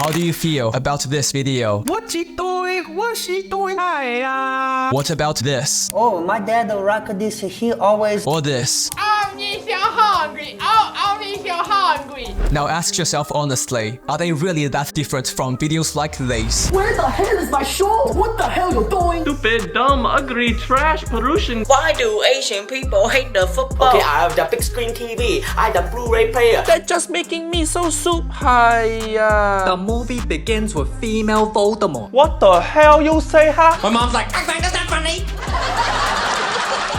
How do you feel about this video? What's she doing? What's she doing? Hi. What about this? Oh, my dad rock this. He always. Or this? Only so hungry. Oh, only so hungry. Now ask yourself honestly, are they really that different from videos like these? Where the hell is my show? What the hell you doing? Stupid, dumb, ugly, trash, pollution. Why do Asian people hate the football? Okay, I have the big screen TV. I have the Blu-ray player. They're just making me so soup. Hiya. The movie begins with female Voldemort. What the hell you say, huh? My mom's like, I find that funny.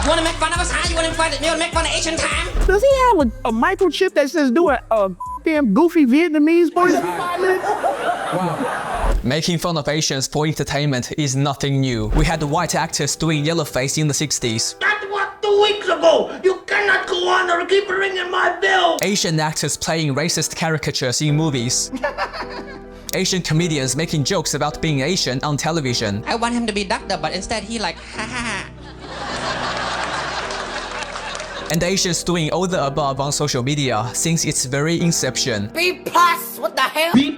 You wanna make fun of us, huh? You wanna make fun of Asian time? Does he have a microchip that says do a damn goofy Vietnamese voice every 5 minutes? Wow. Making fun of Asians for entertainment is nothing new. We had white actors doing yellowface in the 60s. That was 2 weeks ago. You cannot go on or keep ringing my bell. Asian actors playing racist caricatures in movies. Asian comedians making jokes about being Asian on television. I want him to be doctor, but instead he like, ha ha ha. And Asians doing all the above on social media since its very inception. B+, what the hell? B+? B+?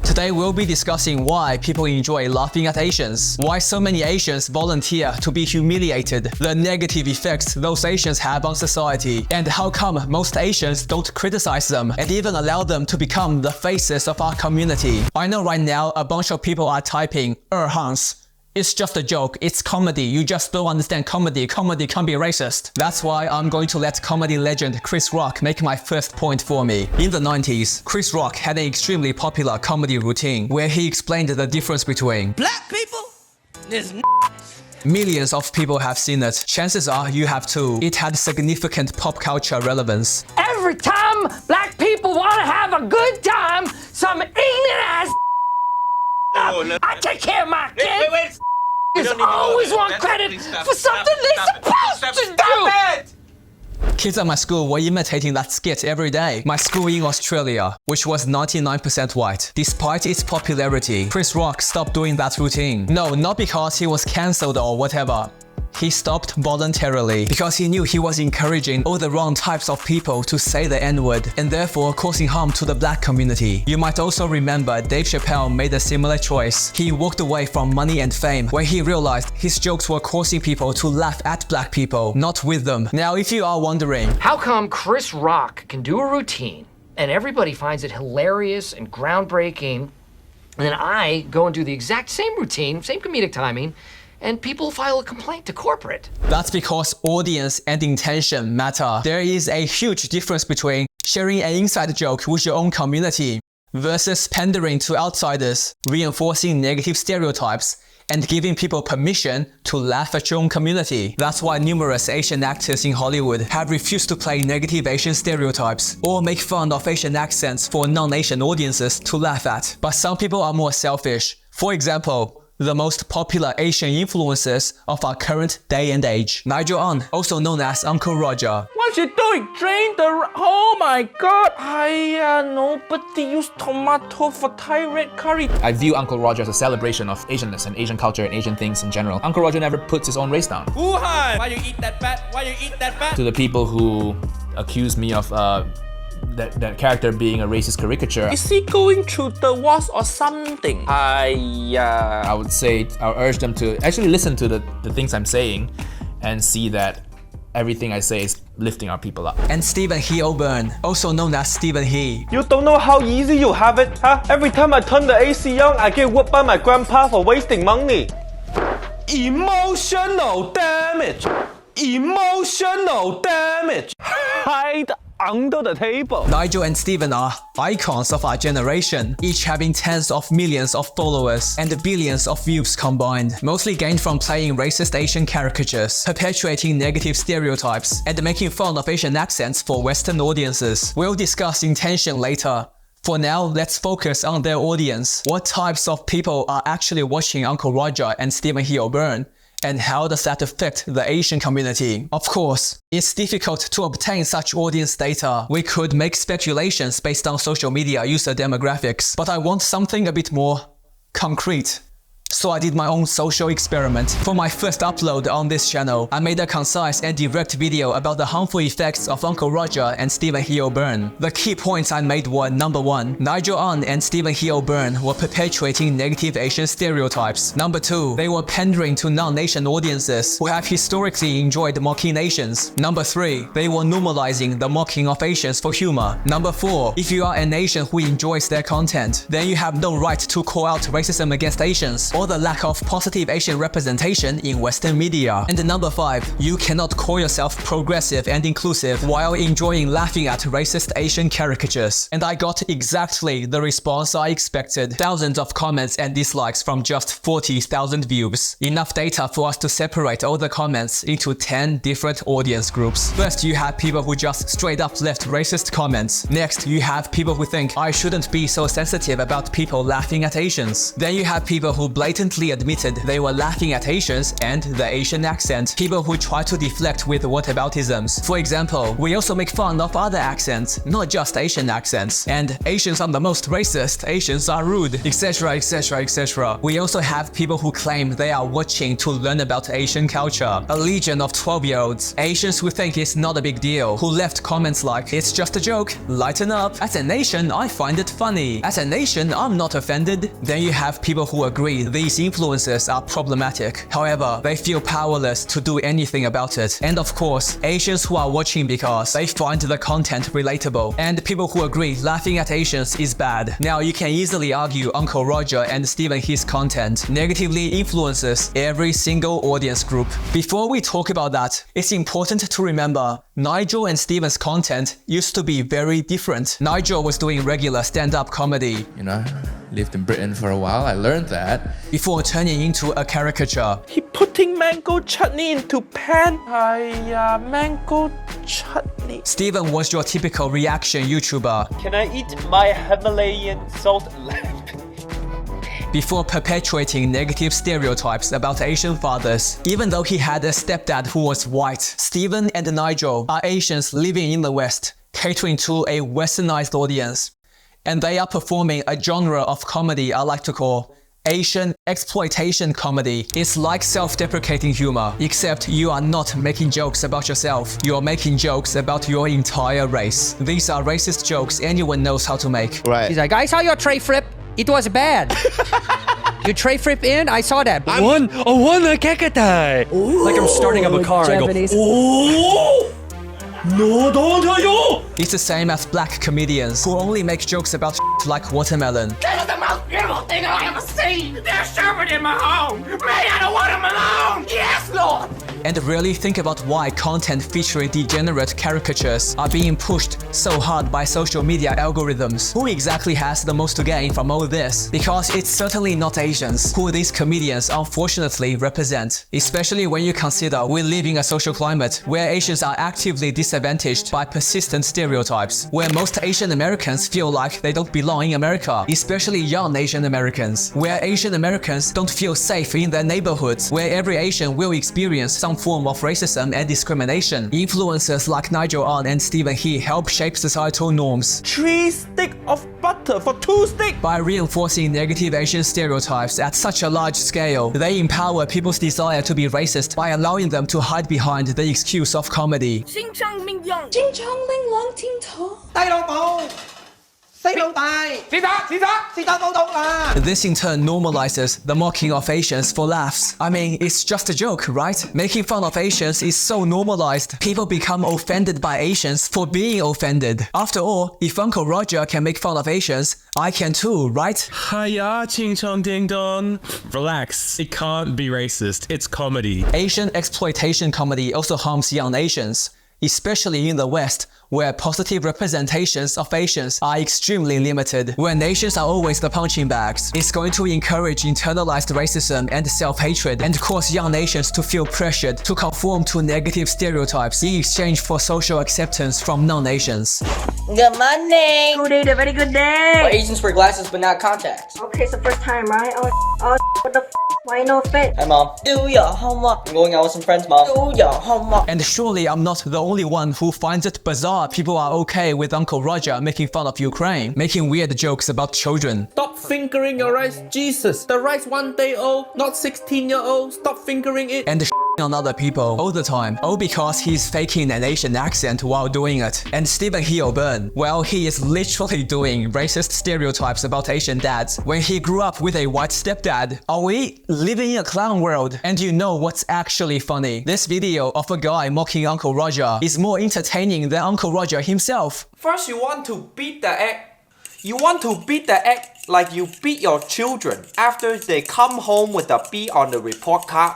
Today we'll be discussing why people enjoy laughing at Asians, why so many Asians volunteer to be humiliated, the negative effects those Asians have on society, and how come most Asians don't criticize them and even allow them to become the faces of our community. I know right now a bunch of people are typing, Hans. It's just a joke, it's comedy, you just don't understand comedy, comedy can't be racist. That's why I'm going to let comedy legend Chris Rock make my first point for me. In the 90s, Chris Rock had an extremely popular comedy routine where he explained the difference between Black people is millions of people have seen it, chances are you have too. It had significant pop culture relevance. Every time black people want to have a good time, some ignorant ass I take care of my kids. Wait. Always want credit for something they're supposed to do. Kids at my school were imitating that skit every day. My school in Australia, which was 99% white. Despite its popularity, Chris Rock stopped doing that routine. No, not because he was cancelled or whatever. He stopped voluntarily because he knew he was encouraging all the wrong types of people to say the N-word and therefore causing harm to the black community. You might also remember Dave Chappelle made a similar choice. He walked away from money and fame when he realized his jokes were causing people to laugh at black people, not with them. Now, if you are wondering, how come Chris Rock can do a routine and everybody finds it hilarious and groundbreaking, and then I go and do the exact same routine, same comedic timing, and people file a complaint to corporate? That's because audience and intention matter. There is a huge difference between sharing an inside joke with your own community versus pandering to outsiders, reinforcing negative stereotypes, and giving people permission to laugh at your own community. That's why numerous Asian actors in Hollywood have refused to play negative Asian stereotypes or make fun of Asian accents for non-Asian audiences to laugh at. But some people are more selfish. For example, the most popular Asian influencers of our current day and age. Nigel, also known as Uncle Roger. What's you doing? Drain the... Oh my god! Nobody use tomato for Thai red curry. I view Uncle Roger as a celebration of Asianness and Asian culture and Asian things in general. Uncle Roger never puts his own race down. Wuhan! Why you eat that fat? Why you eat that fat? To the people who accuse me of that character being a racist caricature. Is he going through the walls or something? I would say, I'll urge them to actually listen to the things I'm saying and see that everything I say is lifting our people up. And Stephen He O'Byrne, also known as Stephen He. You don't know how easy you have it, huh? Every time I turn the AC on, I get whooped by my grandpa for wasting money. Emotional damage. Emotional damage. Hide under the table. Nigel and Stephen are icons of our generation, each having tens of millions of followers and billions of views combined, mostly gained from playing racist Asian caricatures, perpetuating negative stereotypes, and making fun of Asian accents for Western audiences. We'll discuss intention later. For now, let's focus on their audience. What types of people are actually watching Uncle Roger and Stephen He O'Byrne? And how does that affect the Asian community? Of course, it's difficult to obtain such audience data. We could make speculations based on social media user demographics, but I want something a bit more concrete. So I did my own social experiment. For my first upload on this channel, I made a concise and direct video about the harmful effects of Uncle Roger and Stephen O'Byrne. The key points I made were: number 1, Nigel and Stephen O'Byrne were perpetuating negative Asian stereotypes. Number 2, they were pandering to non-Asian audiences who have historically enjoyed mocking Asians. Number 3, they were normalizing the mocking of Asians for humor. Number 4, if you are an Asian who enjoys their content, then you have no right to call out racism against Asians or the lack of positive Asian representation in Western media. And number 5, you cannot call yourself progressive and inclusive while enjoying laughing at racist Asian caricatures. And I got exactly the response I expected. Thousands of comments and dislikes from just 40,000 views. Enough data for us to separate all the comments into 10 different audience groups. First, you have people who just straight up left racist comments. Next, you have people who think I shouldn't be so sensitive about people laughing at Asians. Then you have people who blatantly admitted they were laughing at Asians and the Asian accent. People who try to deflect with whataboutisms. For example, we also make fun of other accents, not just Asian accents. And Asians are the most racist, Asians are rude, etc, etc, etc. We also have people who claim they are watching to learn about Asian culture. A legion of 12-year-olds, Asians who think it's not a big deal, who left comments like, it's just a joke, lighten up. As a nation, I find it funny. As a nation, I'm not offended. Then you have people who agree these influences are problematic. However, they feel powerless to do anything about it. And of course, Asians who are watching because they find the content relatable. And people who agree laughing at Asians is bad. Now you can easily argue Uncle Roger and Stephen his content negatively influences every single audience group. Before we talk about that, it's important to remember Nigel and Stephen's content used to be very different. Nigel was doing regular stand-up comedy. You know, lived in Britain for a while, I learned that. Before turning into a caricature. He putting mango chutney into pan. Mango chutney. Stephen was your typical reaction YouTuber. Can I eat my Himalayan salt lamp? Before perpetuating negative stereotypes about Asian fathers. Even though he had a stepdad who was white, Stephen and Nigel are Asians living in the West, catering to a westernized audience. And they are performing a genre of comedy I like to call Asian exploitation comedy. It's like self-deprecating humor, except you are not making jokes about yourself. You're making jokes about your entire race. These are racist jokes anyone knows how to make. Right. He's like, I saw your tray flip. It was bad. You tray flip in? I saw that. One kekatai. Like I'm starting up a car. Japanese. I go, oh! No, don't tell you! It's the same as black comedians who only make jokes about like watermelon. That is the most beautiful thing I ever seen. They're serving in my home. Man, I don't want them alone. Yes, Lord. And really think about why content featuring degenerate caricatures are being pushed so hard by social media algorithms. Who exactly has the most to gain from all this? Because it's certainly not Asians, who these comedians unfortunately represent. Especially when you consider we live in a social climate where Asians are actively disadvantaged by persistent stereotypes, where most Asian Americans feel like they don't belong in America, especially young Asian Americans, where Asian Americans don't feel safe in their neighborhoods, where every Asian will experience some form of racism and discrimination. Influencers like Nigel and Stephen help shape societal norms. 3 sticks of butter for 2 sticks. By reinforcing negative Asian stereotypes at such a large scale, they empower people's desire to be racist by allowing them to hide behind the excuse of comedy. This in turn normalizes the mocking of Asians for laughs. I mean, it's just a joke, right? Making fun of Asians is so normalized, people become offended by Asians for being offended. After all, if Uncle Roger can make fun of Asians, I can too, right? Hiya, ching chong ding dong. Relax, it can't be racist, it's comedy. Asian exploitation comedy also harms young Asians, especially in the West, where positive representations of Asians are extremely limited. When Asians are always the punching bags, it's going to encourage internalized racism and self-hatred and cause young nations to feel pressured to conform to negative stereotypes in exchange for social acceptance from non-Asians. Good morning. Good day, a very good day. Well, Asians wear glasses but not contacts. Okay, it's the first time, right? Oh, what the f? Why no fit? Hi, Mom. Do your homework. I'm going out with some friends, Mom. Do your homework. And surely I'm not the only one who finds it bizarre far, people are okay with Uncle Roger making fun of Ukraine, making weird jokes about children. Stop fingering your rice, Jesus. The rice 1 day old, not 16-year-old. Stop fingering it. And on other people all the time, all because he's faking an Asian accent while doing it. And Stephen Burn, well, he is literally doing racist stereotypes about Asian dads when he grew up with a white stepdad. Are we living in a clown world? And you know what's actually funny? This video of a guy mocking Uncle Roger is more entertaining than Uncle Roger himself. First, you want to beat the egg. You want to beat the egg like you beat your children after they come home with a B on the report card.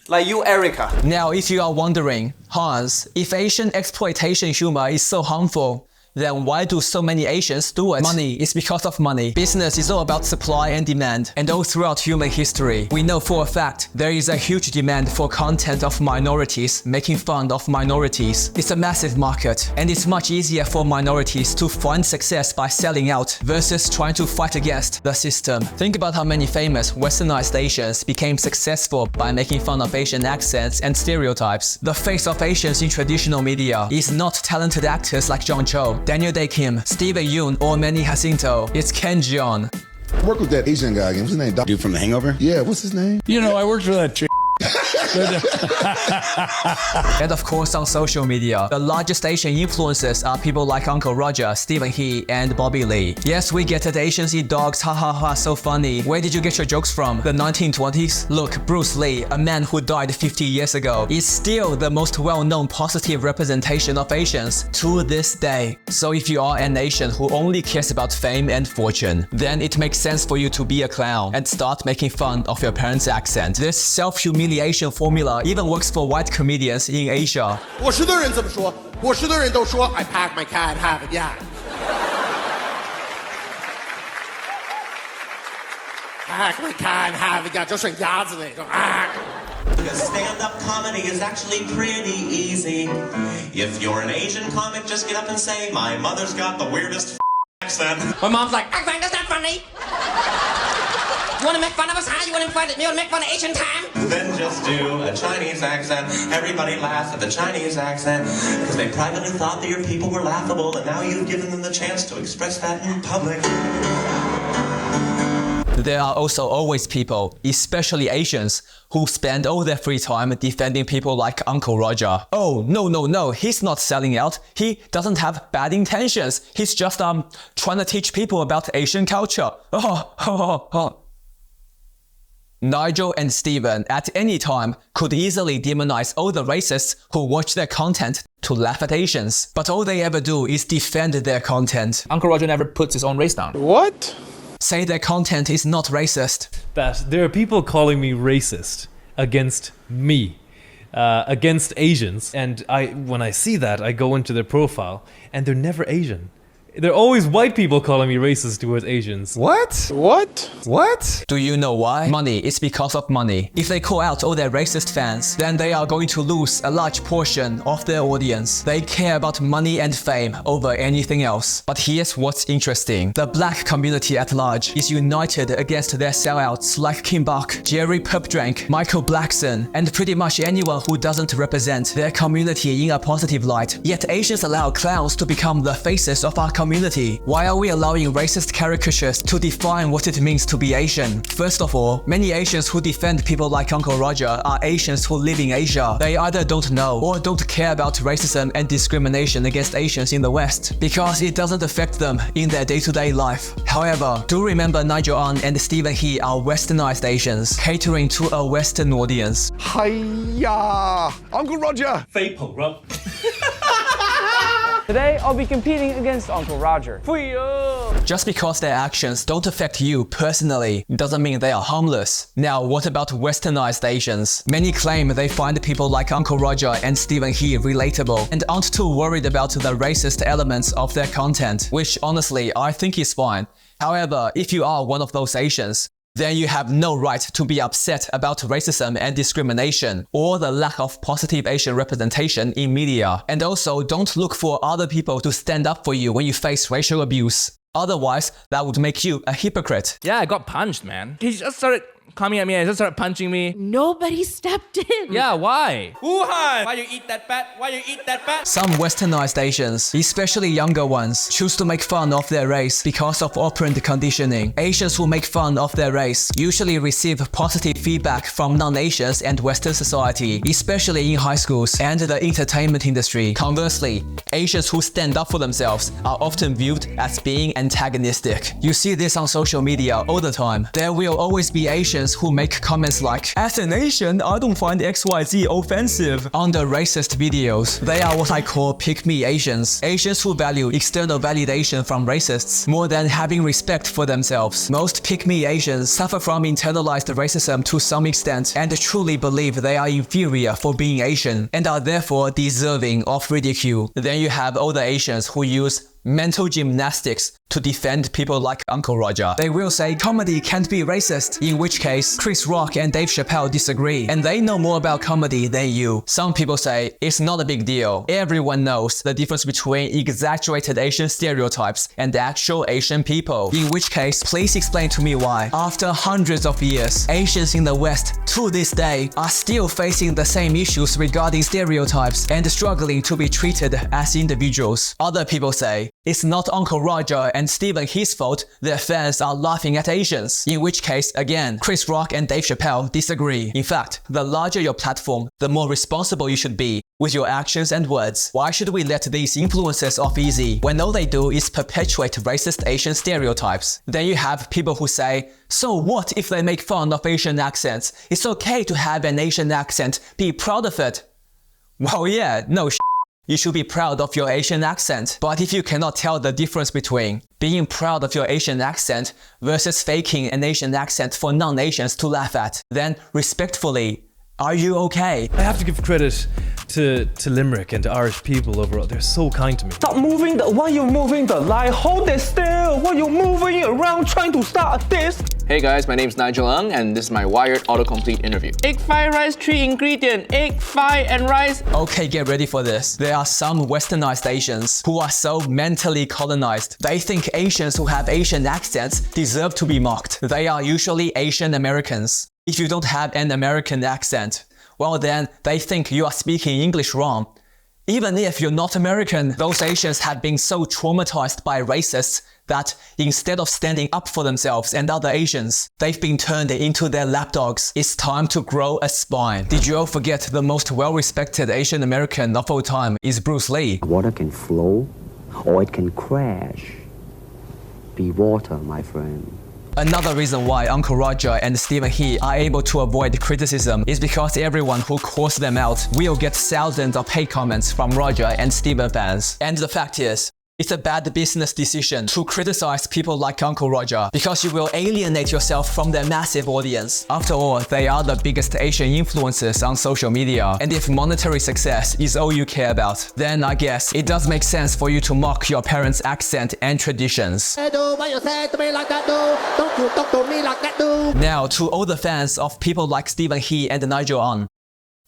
Like you, Erica. Now, if you are wondering, Hans, if Asian exploitation humor is so harmful, then why do so many Asians do it? Money is because of money. Business is all about supply and demand. And all throughout human history, we know for a fact there is a huge demand for content of minorities, making fun of minorities. It's a massive market, and it's much easier for minorities to find success by selling out versus trying to fight against the system. Think about how many famous westernized Asians became successful by making fun of Asian accents and stereotypes. The face of Asians in traditional media is not talented actors like John Cho, Daniel Day Kim, Steven Yeun, or Manny Jacinto. It's Ken Jeong. I worked with that Asian guy again. What's his name? Dude from The Hangover? Yeah, what's his name? You know, I worked for that chick. And of course on social media, the largest Asian influencers are people like Uncle Roger, Stephen He, and Bobby Lee. Yes, we get it, Asians eat dogs, ha ha ha, so funny. Where did you get your jokes from? The 1920s? Look, Bruce Lee, a man who died 50 years ago, is still the most well-known positive representation of Asians to this day. So if you are an Asian who only cares about fame and fortune, then it makes sense for you to be a clown and start making fun of your parents' accent. This self-humiliation formula even works for white comedians in Asia. 我识的人怎么说？我识的人都说 I pack my cat, have it, yeah. Pack my cat, have it, yeah. 就剩鸭子那种啊。 Because stand-up comedy is actually pretty easy. If you're an Asian comic, just get up and say, my mother's got the weirdest accent. My mom's like, I find that's not funny. You want to make fun of us, huh? You want to make fun of Asian time? Then just do a Chinese accent. Everybody laughs at the Chinese accent because they privately thought that your people were laughable, and now you've given them the chance to express that in public. There are also always people, especially Asians, who spend all their free time defending people like Uncle Roger. Oh, no, he's not selling out. He doesn't have bad intentions. He's just trying to teach people about Asian culture. Nigel and Steven at any time could easily demonize all the racists who watch their content to laugh at Asians. But all they ever do is defend their content. Uncle Roger never puts his own race down. What? Say their content is not racist. That there are people calling me racist against me, against Asians. And when I see that, I go into their profile and they're never Asian. They're always white people calling me racist towards Asians. What? What? Do you know why? Money. It's because of money. If they call out all their racist fans, then they are going to lose a large portion of their audience. They care about money and fame over anything else. But here's what's interesting. The black community at large is united against their sellouts like Kim Bok, Jerry Pupdrank, Michael Blackson, and pretty much anyone who doesn't represent their community in a positive light. Yet Asians allow clowns to become the faces of our community. Why are we allowing racist caricatures to define what it means to be Asian? First of all, many Asians who defend people like Uncle Roger are Asians who live in Asia. They either don't know or don't care about racism and discrimination against Asians in the West because it doesn't affect them in their day-to-day life. However, do remember Nigel and Stephen He are westernized Asians, catering to a Western audience. Hiya! Uncle Roger! 飛蓬咯。 Today, I'll be competing against Uncle Roger. Just because their actions don't affect you personally doesn't mean they are harmless. Now, what about westernized Asians? Many claim they find people like Uncle Roger and Stephen He relatable and aren't too worried about the racist elements of their content, which honestly, I think is fine. However, if you are one of those Asians, then you have no right to be upset about racism and discrimination or the lack of positive Asian representation in media. And also, don't look for other people to stand up for you when you face racial abuse. Otherwise, that would make you a hypocrite. Yeah, I got punched, man. He just started coming at me and just started punching me. Nobody stepped in. Yeah, why? Wuhan! Why you eat that fat? Why you eat that fat? Some westernized Asians, especially younger ones, choose to make fun of their race because of operant conditioning. Asians who make fun of their race usually receive positive feedback from non-Asians and Western society, especially in high schools and the entertainment industry. Conversely, Asians who stand up for themselves are often viewed as being antagonistic. You see this on social media all the time. There will always be Asians who make comments like, "As an Asian, I don't find XYZ offensive," under racist videos. They are what I call pick-me Asians. Asians who value external validation from racists more than having respect for themselves. Most pick-me Asians suffer from internalized racism to some extent and truly believe they are inferior for being Asian and are therefore deserving of ridicule. Then you have older Asians who use mental gymnastics to defend people like Uncle Roger. They will say comedy can't be racist, in which case Chris Rock and Dave Chappelle disagree, and they know more about comedy than you. Some people say it's not a big deal. Everyone knows the difference between exaggerated Asian stereotypes and actual Asian people. In which case, please explain to me why, after hundreds of years, Asians in the West to this day are still facing the same issues regarding stereotypes and struggling to be treated as individuals. Other people say it's not Uncle Roger and Stephen He's fault their fans are laughing at Asians. In which case, again, Chris Rock and Dave Chappelle disagree. In fact, the larger your platform, the more responsible you should be with your actions and words. Why should we let these influencers off easy when all they do is perpetuate racist Asian stereotypes? Then you have people who say, so what if they make fun of Asian accents? It's okay to have an Asian accent, be proud of it. Well, yeah, no shit. You should be proud of your Asian accent. But if you cannot tell the difference between being proud of your Asian accent versus faking an Asian accent for non-Asians to laugh at, then respectfully, are you okay? I have to give credit to Limerick and to Irish people overall. They're so kind to me. Stop moving why you moving the line? Hold it still. Why you moving around trying to start this? Hey guys, my name's Nigel and this is my Wired autocomplete interview. Egg fried rice, 3 ingredient, egg, fried and rice. Okay, get ready for this. There are some westernized Asians who are so mentally colonized. They think Asians who have Asian accents deserve to be mocked. They are usually Asian Americans. If you don't have an American accent, well then they think you are speaking English wrong. Even if you're not American, those Asians have been so traumatized by racists that instead of standing up for themselves and other Asians, they've been turned into their lapdogs. It's time to grow a spine. Did you all forget the most well-respected Asian American of all time is Bruce Lee? Water can flow or it can crash. Be water, my friend. Another reason why Uncle Roger and Stephen He are able to avoid criticism is because everyone who calls them out will get thousands of hate comments from Roger and Stephen fans. And the fact is, it's a bad business decision to criticize people like Uncle Roger because you will alienate yourself from their massive audience. After all, they are the biggest Asian influencers on social media. And if monetary success is all you care about, then I guess it does make sense for you to mock your parents' accent and traditions. Why you say to me like that, do? Don't you talk to me like that, do? Now, to all the fans of people like Stephen He and Nigel,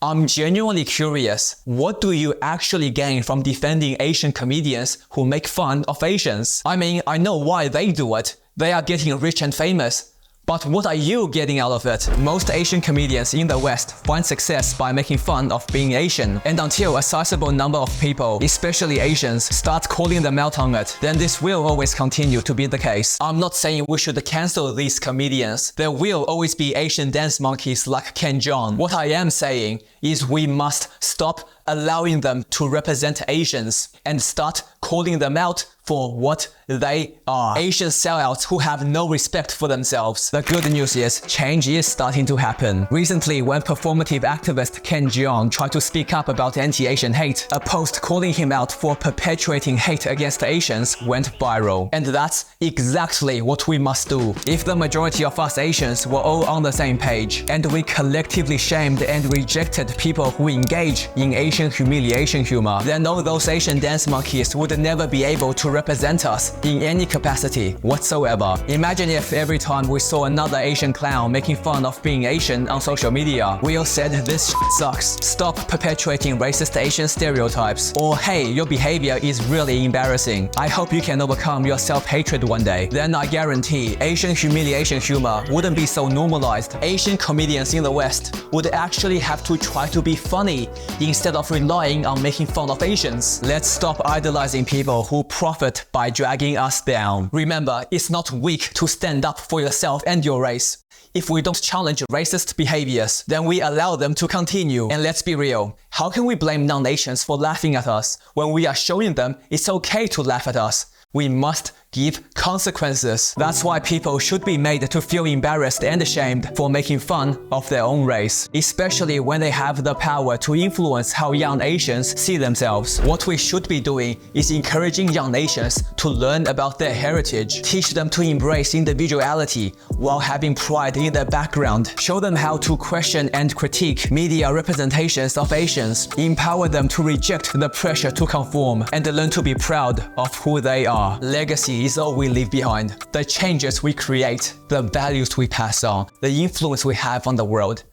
I'm genuinely curious, what do you actually gain from defending Asian comedians who make fun of Asians? I mean, I know why they do it. They are getting rich and famous. But what are you getting out of it? Most Asian comedians in the West find success by making fun of being Asian. And until a sizable number of people, especially Asians, start calling them out on it, then this will always continue to be the case. I'm not saying we should cancel these comedians. There will always be Asian dance monkeys like Ken Jeong. What I am saying is we must stop allowing them to represent Asians and start calling them out for what they are. Asian sellouts who have no respect for themselves. The good news is, change is starting to happen. Recently, when performative activist Ken Jeong tried to speak up about anti-Asian hate, a post calling him out for perpetuating hate against Asians went viral. And that's exactly what we must do. If the majority of us Asians were all on the same page, and we collectively shamed and rejected people who engage in Asian humiliation humor, then all those Asian dance monkeys would never be able to represent us in any capacity whatsoever. Imagine if every time we saw another Asian clown making fun of being Asian on social media, we all said this shit sucks, stop perpetuating racist Asian stereotypes, or hey, your behavior is really embarrassing. I hope you can overcome your self-hatred one day. Then I guarantee Asian humiliation humor wouldn't be so normalized. Asian comedians in the West would actually have to try to be funny instead of relying on making fun of Asians. Let's stop idolizing people who profit by dragging us down. Remember, it's not weak to stand up for yourself and your race. If we don't challenge racist behaviors, then we allow them to continue. And let's be real, how can we blame non-Asians for laughing at us when we are showing them it's okay to laugh at us? We must give consequences. That's why people should be made to feel embarrassed and ashamed for making fun of their own race, especially when they have the power to influence how young Asians see themselves. What we should be doing is encouraging young Asians to learn about their heritage, teach them to embrace individuality while having pride in their background, show them how to question and critique media representations of Asians, empower them to reject the pressure to conform, and learn to be proud of who they are. Legacy is all we leave behind. The changes we create, the values we pass on, the influence we have on the world.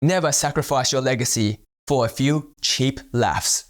Never sacrifice your legacy for a few cheap laughs.